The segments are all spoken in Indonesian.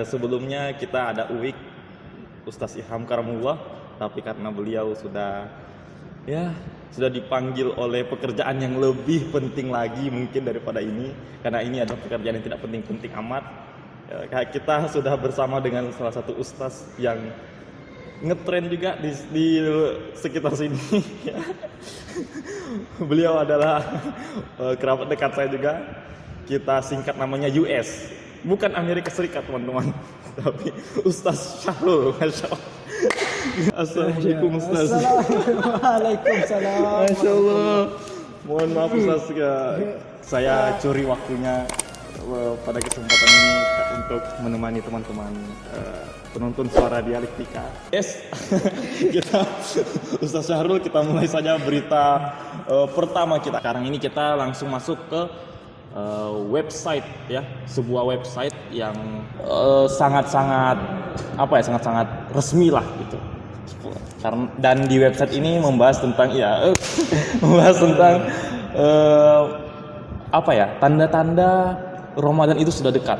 Sebelumnya kita ada Uik, Ustaz Ilham Karamullah, tapi karena beliau sudah dipanggil oleh pekerjaan yang lebih penting lagi mungkin daripada ini, karena ini adalah pekerjaan yang tidak penting-penting amat. Kita sudah bersama dengan salah satu ustaz yang ngetren juga di sekitar sini. Beliau adalah kerabat dekat saya juga. Kita singkat namanya US, bukan Amerika Serikat teman-teman, tapi Ustaz Syahrul. Masya Allah. Assalamualaikum Ustaz. Waalaikumsalam. Masya Allah. Mohon maaf Ustaz, saya curi waktunya pada kesempatan ini untuk menemani teman-teman penonton Suara Dialektika. Yes, kita Ustaz Syahrul, kita mulai saja berita pertama kita. Sekarang ini kita langsung masuk ke website ya, sebuah website yang sangat-sangat resmi lah gitu. Dan di website ini membahas tentang tanda-tanda Ramadan itu sudah dekat.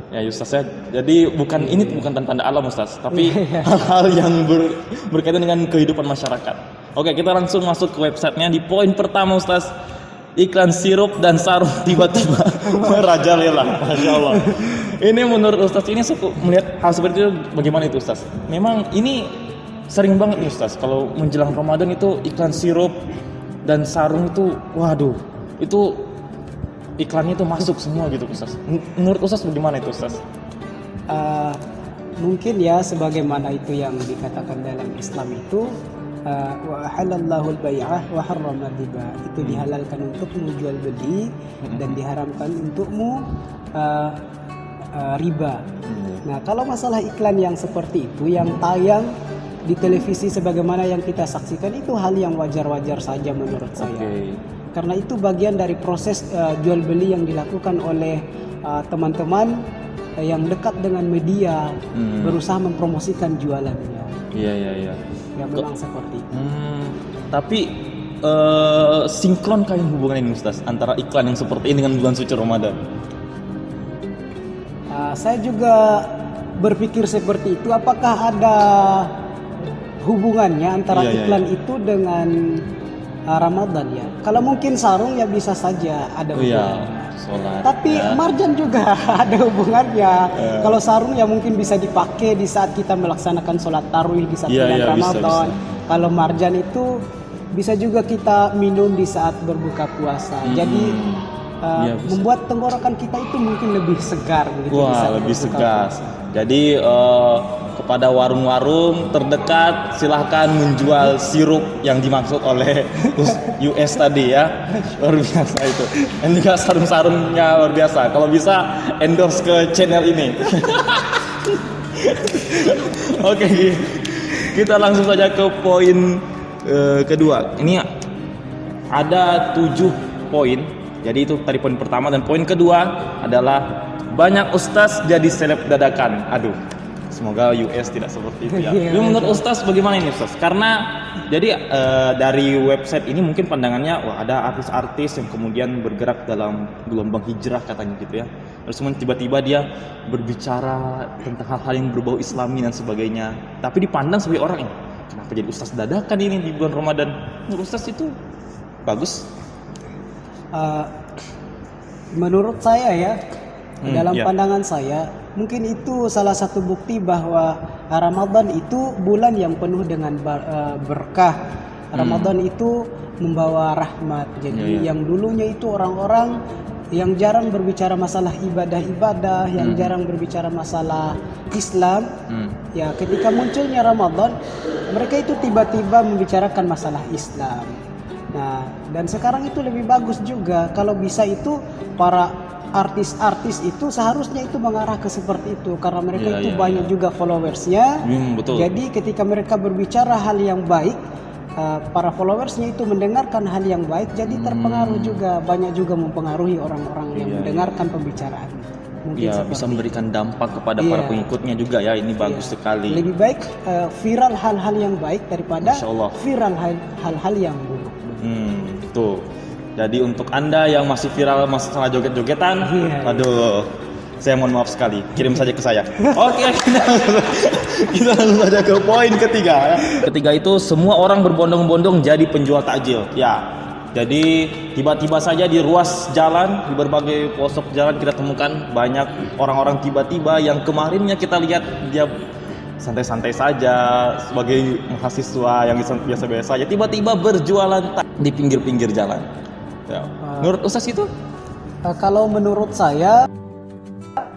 Ya Ustaz ya. Jadi bukan tanda-tanda alam Ustaz, tapi hal-hal yang berkaitan dengan kehidupan masyarakat. Oke, kita langsung masuk ke websitenya. Di poin pertama Ustaz, iklan sirup dan sarung tiba-tiba merajalela. Masya Allah. Ini menurut Ustaz ini melihat hal seperti itu bagaimana itu Ustaz? Memang ini sering banget nih Ustaz, kalau menjelang Ramadan itu iklan sirup dan sarung itu, waduh, itu iklannya itu masuk semua gitu Ustaz. Menurut Ustaz bagaimana itu Ustaz? Mungkin ya sebagaimana itu yang dikatakan dalam Islam itu wa halallahu al-bai'ah wa harrama riba, itu dihalalkan untukmu jual beli dan diharamkan untukmu riba. Nah, kalau masalah iklan yang seperti itu yang tayang di televisi sebagaimana yang kita saksikan, itu hal yang wajar-wajar saja menurut saya. Karena itu bagian dari proses jual beli yang dilakukan oleh teman-teman yang dekat dengan media, berusaha mempromosikan jualannya. Iya. Ya memang seperti itu. Tapi sinkron kayak hubungan ini Ustaz antara iklan yang seperti ini dengan bulan suci Ramadan? Saya juga berpikir seperti itu. Apakah ada hubungannya antara iklan itu dengan Ramadan ya? Kalau mungkin sarung ya bisa saja ada hubungannya. Sholat, tapi marjan juga ada hubungannya. Kalau sarung ya mungkin bisa dipakai di saat kita melaksanakan sholat tarawih di saat bulan Ramadan. Bisa. Kalau marjan itu bisa juga kita minum di saat berbuka puasa. Jadi membuat tenggorokan kita itu mungkin lebih segar begitu. Wah, lebih segar. Jadi kepada warung-warung terdekat silahkan menjual sirup yang dimaksud oleh US tadi ya. Luar biasa itu. Dan juga sarung-sarungnya luar biasa. Kalau bisa endorse ke channel ini. Oke, kita langsung saja ke poin kedua. Ini ada 7 poin. Jadi itu tadi poin pertama, dan poin kedua adalah banyak ustaz jadi seleb dadakan. Aduh, semoga US tidak seperti itu ya. Tapi menurut ustaz bagaimana ini Ustaz? Karena jadi dari website ini mungkin pandangannya ada artis-artis yang kemudian bergerak dalam gelombang hijrah katanya gitu ya. Terus kemudian tiba-tiba dia berbicara tentang hal-hal yang berbau Islami dan sebagainya. Tapi dipandang sebagai orang ini, kenapa jadi ustaz dadakan ini di bulan Ramadan? Menurut ustaz itu bagus? Menurut saya ya, dalam pandangan saya, mungkin itu salah satu bukti bahwa Ramadan itu bulan yang penuh dengan berkah. Ramadan itu membawa rahmat. Jadi yang dulunya itu orang-orang yang jarang berbicara masalah ibadah-ibadah, yang jarang berbicara masalah Islam, ya ketika munculnya Ramadan, mereka itu tiba-tiba membicarakan masalah Islam. Nah, dan sekarang itu lebih bagus juga kalau bisa itu para artis-artis itu seharusnya itu mengarah ke seperti itu, karena mereka itu banyak juga followersnya. Betul. Jadi ketika mereka berbicara hal yang baik, para followersnya itu mendengarkan hal yang baik, jadi terpengaruh juga, banyak juga mempengaruhi orang-orang yang mendengarkan pembicaraan. Mungkin bisa memberikan dampak kepada para pengikutnya juga ya. Ini bagus sekali. Lebih baik viral hal-hal yang baik daripada viral hal-hal yang buruk. Tuh. Jadi untuk Anda yang masih viral masalah joget-jogetan, aduh, Saya mohon maaf sekali, kirim saja ke saya. Oke, kita langsung saja ke poin ketiga ya. Ketiga itu semua orang berbondong-bondong jadi penjual takjil. Ya, jadi tiba-tiba saja di ruas jalan, di berbagai pelosok jalan kita temukan banyak orang-orang tiba-tiba yang kemarinnya kita lihat dia santai-santai saja sebagai mahasiswa yang biasa-biasa saja, tiba-tiba berjualan di pinggir-pinggir jalan. Ya. Menurut Ustaz itu? Kalau menurut saya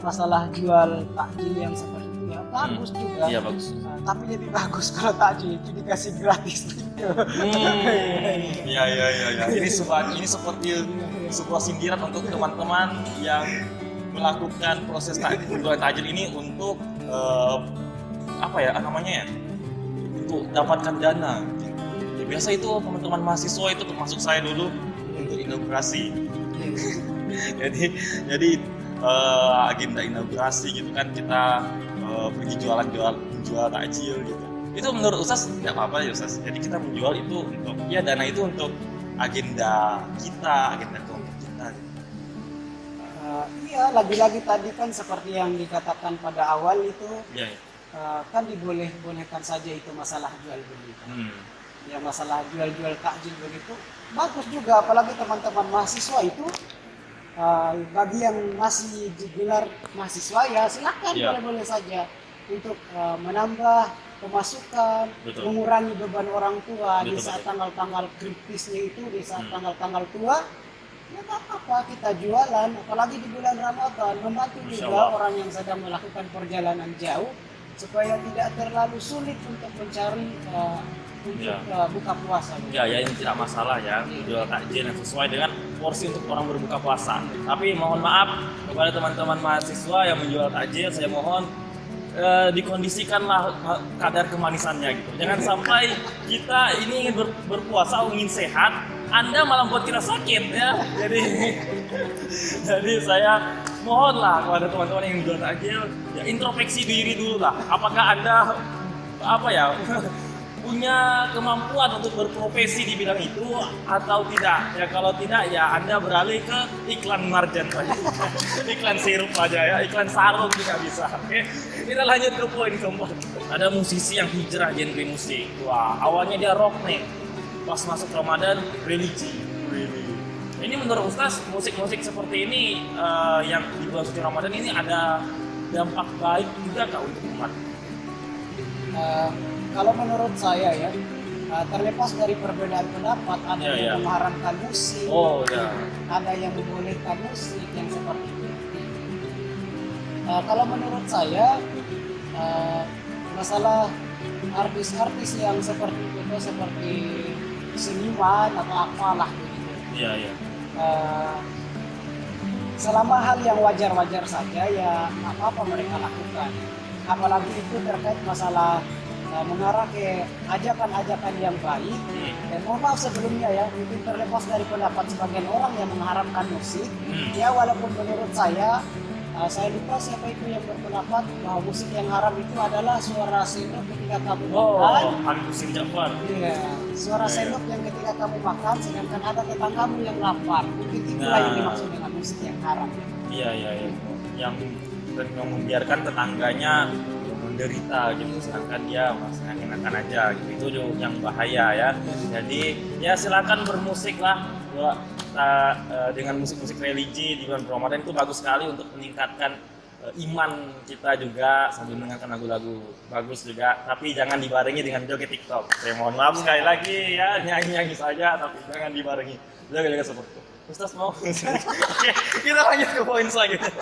masalah jual takjil yang seperti itu ya bagus juga. Iya bagus. Tapi lebih bagus kalau takjil itu dikasih gratis. Iya. Ini seperti sebuah sindiran untuk teman-teman yang melakukan proses penjualan takjil ini untuk apa ya namanya ya? Untuk dapatkan dana. Ya, biasa itu teman-teman mahasiswa itu termasuk saya dulu untuk inaugurasi. jadi agenda inaugurasi gitu kan kita pergi jual takjil gitu. Itu menurut Ustaz nggak apa-apa ya Ustaz. Jadi kita menjual itu untuk ya dana itu untuk agenda kita, agenda kelompok kita. Iya, lagi-lagi tadi kan seperti yang dikatakan pada awal itu Iya. kan dibolehkan saja itu masalah jual beli. Ya masalah jual takjil begitu bagus juga, apalagi teman-teman mahasiswa itu bagi yang masih digelar mahasiswa ya silakan boleh-boleh saja untuk menambah pemasukan, Betul. mengurangi beban orang tua di Betul, saat tanggal-tanggal kritisnya itu, di saat tanggal-tanggal tua. Ya tak apa kita jualan, apalagi di bulan Ramadan membantu Masya juga Allah. orang yang sedang melakukan perjalanan jauh supaya tidak terlalu sulit untuk mencari buka puasa. Ya ini tidak masalah ya jual takjil yang sesuai dengan porsi untuk orang berbuka puasa. Tapi mohon maaf kepada teman-teman mahasiswa yang menjual takjil, saya mohon dikondisikanlah kadar kemanisannya gitu. Jangan sampai kita ini ingin berpuasa, ingin sehat, Anda malah buat kita sakit ya. Jadi saya mohonlah kepada teman-teman yang menjual takjil ya introspeksi diri dulu lah. Apakah Anda punya kemampuan untuk berprofesi di bidang itu atau tidak? Ya kalau tidak ya Anda beralih ke iklan marjan saja. Iklan sirup aja ya, iklan sarung juga bisa. Oke. Kita lanjut ke poin keempat. Ada musisi yang hijrah genre musik. Wah, awalnya dia rock nih. Pas masuk Ramadan religi. Ini menurut Ustaz musik-musik seperti ini yang di bulan suci Ramadan ini ada dampak baik juga kah untuk umat? Kalau menurut saya ya, terlepas dari perbedaan pendapat, ada yang mengharamkan musik, ada yang membolehkan musik yang seperti itu. Kalau menurut saya, masalah artis-artis yang seperti itu seperti seniman atau apalah begitu. Selama hal yang wajar-wajar saja ya apa mereka lakukan. Apalagi itu terkait masalah mengarah ke ajakan-ajakan yang baik. Dan mohon maaf sebelumnya ya, mungkin terlepas dari pendapat sebagian orang yang mengharamkan musik. Ya walaupun menurut saya lupa siapa itu yang berpendapat bahwa musik yang haram itu adalah suara sendok ketika kamu makan. Habib Husin Ja'far. Iya, suara sendok yang ketika kamu makan, sedangkan ada tetanggamu yang lapar. Mungkin itulah yang dimaksud dengan musik yang haram. Iya. Yang membiarkan tetangganya menderita gitu, sedangkan dia masih enakan aja gitu. Itu yang bahaya ya. Jadi ya silakan bermusik lah dengan musik-musik religi di bulan Ramadan, itu bagus sekali untuk meningkatkan iman kita juga sambil mendengarkan lagu-lagu bagus juga, tapi jangan dibarengi dengan joget TikTok. Saya mohon maaf sekali lagi ya, nyanyi-nyanyi saja tapi jangan dibarengi joget-joget seperti itu. Ustaz mau? Oke, kita lanjut ke poin selanjutnya.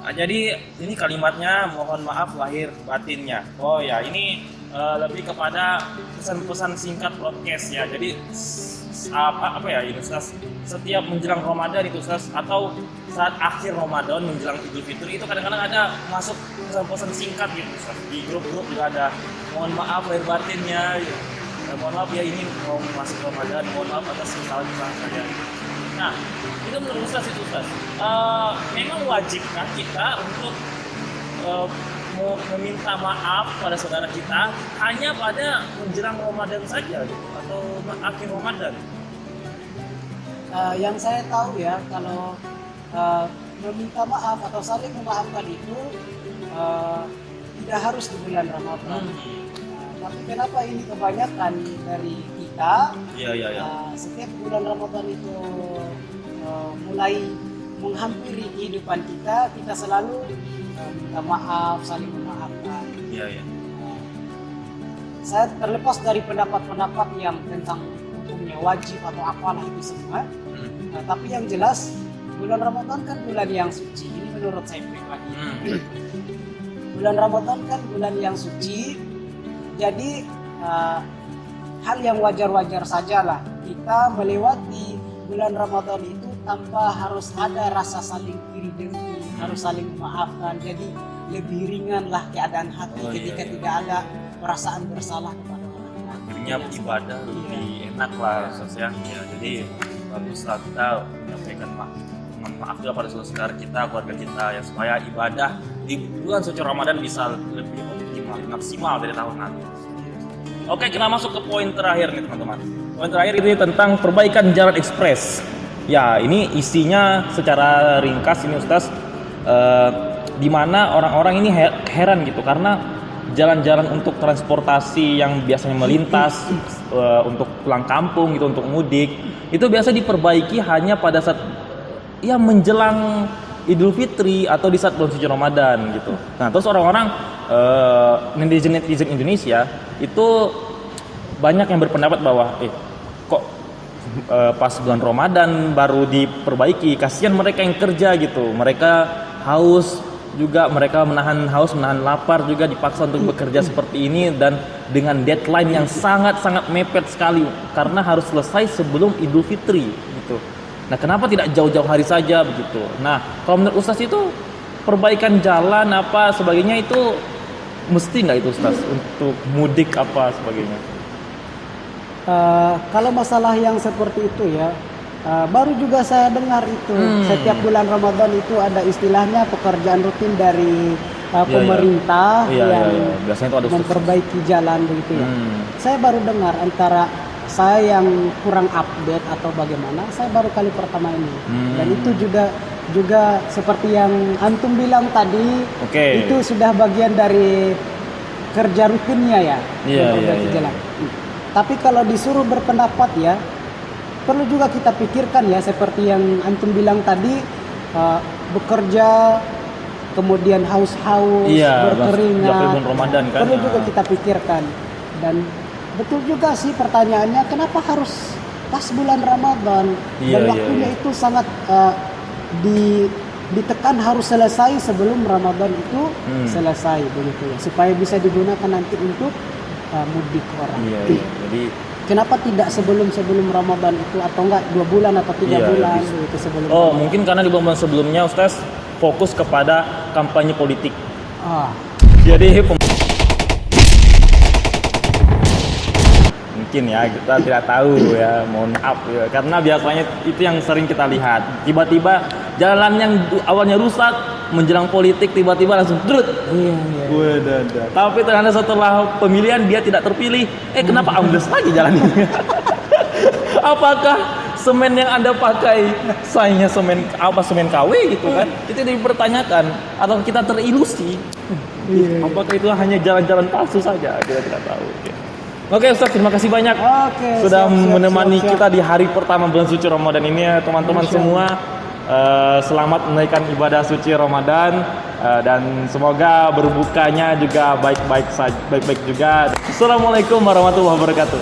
Jadi ini kalimatnya mohon maaf lahir batinnya. Oh ya, ini lebih kepada pesan-pesan singkat podcast ya. Jadi apa ya ini Ustaz, setiap menjelang Ramadan itu Ustaz, atau saat akhir Ramadan menjelang Idul Fitri itu kadang-kadang ada masuk pesan-pesan singkat gitu Ustaz. Di grup-grup juga ada mohon maaf lahir batinnya gitu. Mohon maaf ya ini mau masuk Ramadan, mohon maaf atas kesalahan saya. Nah, itu menurut Ustaz itu Ustaz, memang wajibkah kita untuk meminta maaf pada saudara kita hanya pada menjelang Ramadan saja gitu, atau akhir Ramadan? Yang saya tahu ya, kalau meminta maaf atau saling memaafkan itu tidak harus di bulan Ramadan. Tapi kenapa ini kebanyakan dari kita? Setiap bulan Ramadan itu mulai menghampiri kehidupan kita, kita selalu minta maaf, saling memaafkan. Saya terlepas dari pendapat-pendapat yang tentang hukumnya wajib atau apalah itu semua. Tapi yang jelas bulan Ramadan kan bulan yang suci. Ini menurut saya pribadi. Bulan Ramadan kan bulan yang suci. Jadi hal yang wajar-wajar sajalah kita melewati bulan Ramadan itu tanpa harus ada rasa saling iri dengki, harus saling memaafkan. Jadi lebih ringan lah keadaan hati ketika tidak ada perasaan bersalah kepada orang lain. Akhirnya ibadah lebih enak lah ya. Jadi baguslah kita menyampaikan maaf juga pada saudara kita, keluarga kita ya, supaya ibadah di bulan suci Ramadan bisa lebih optimal, maksimal dari tahun lalu. Oke, kita masuk ke poin terakhir nih teman-teman. Poin terakhir ini tentang perbaikan jalan ekspres. Ya, ini isinya secara ringkas ini Ustaz, di mana orang-orang ini heran gitu karena jalan-jalan untuk transportasi yang biasanya melintas untuk pulang kampung gitu, untuk mudik, itu biasa diperbaiki hanya pada saat ya menjelang Idul Fitri atau di saat bulan suci Ramadan gitu. Nah, terus orang-orang netizen Indonesia itu banyak yang berpendapat bahwa kok pas bulan Ramadan baru diperbaiki, kasihan mereka yang kerja gitu, mereka haus juga, mereka menahan haus, menahan lapar juga, dipaksa untuk bekerja seperti ini dan dengan deadline yang sangat-sangat mepet sekali karena harus selesai sebelum Idul Fitri gitu. Nah, kenapa tidak jauh-jauh hari saja begitu? Nah, kalau menurut Ustaz itu perbaikan jalan apa sebagainya itu mesti nggak itu Ustaz untuk mudik apa sebagainya? Kalau masalah yang seperti itu ya, baru juga saya dengar itu setiap bulan Ramadan itu ada istilahnya pekerjaan rutin dari pemerintah yang biasanya itu ada memperbaiki jalan begitu ya. Saya baru dengar, antara saya yang kurang update atau bagaimana, saya baru kali pertama ini. Dan itu juga seperti yang antum bilang tadi, itu sudah bagian dari kerja rutinnya ya, memperbaiki jalan. Tapi kalau disuruh berpendapat ya, perlu juga kita pikirkan ya, seperti yang antum bilang tadi, bekerja kemudian haus-haus, berkeringat, Ramadan, kan? Perlu juga kita pikirkan. Dan betul juga sih pertanyaannya, kenapa harus pas bulan Ramadan? Dan waktunya itu sangat ditekan harus selesai sebelum Ramadan itu selesai begitu ya, supaya bisa digunakan nanti untuk mudik orang. Jadi kenapa tidak sebelum Ramadan itu, atau enggak 2 bulan atau 3 bulan gitu sebelum Ramadan? Mungkin karena di bulan sebelumnya Ustaz fokus kepada kampanye politik. Jadi mungkin ya, kita tidak tahu ya, mohon maaf ya, karena biasanya itu yang sering kita lihat, tiba-tiba jalan yang awalnya rusak menjelang politik tiba-tiba langsung drut. Tapi ternyata setelah pemilihan dia tidak terpilih, kenapa ambles lagi jalan ini? Apakah semen yang Anda pakai sayangnya semen KW gitu kan? Itu dipertanyakan, atau kita terilusi? Apakah itu hanya jalan-jalan palsu saja? Kita tidak tahu. Oke Ustaz, terima kasih banyak sudah menemani kita di hari pertama bulan suci Ramadan ini ya teman-teman semua. Selamat menunaikan ibadah suci Ramadan dan semoga berbukanya juga baik-baik juga. Assalamualaikum warahmatullahi wabarakatuh.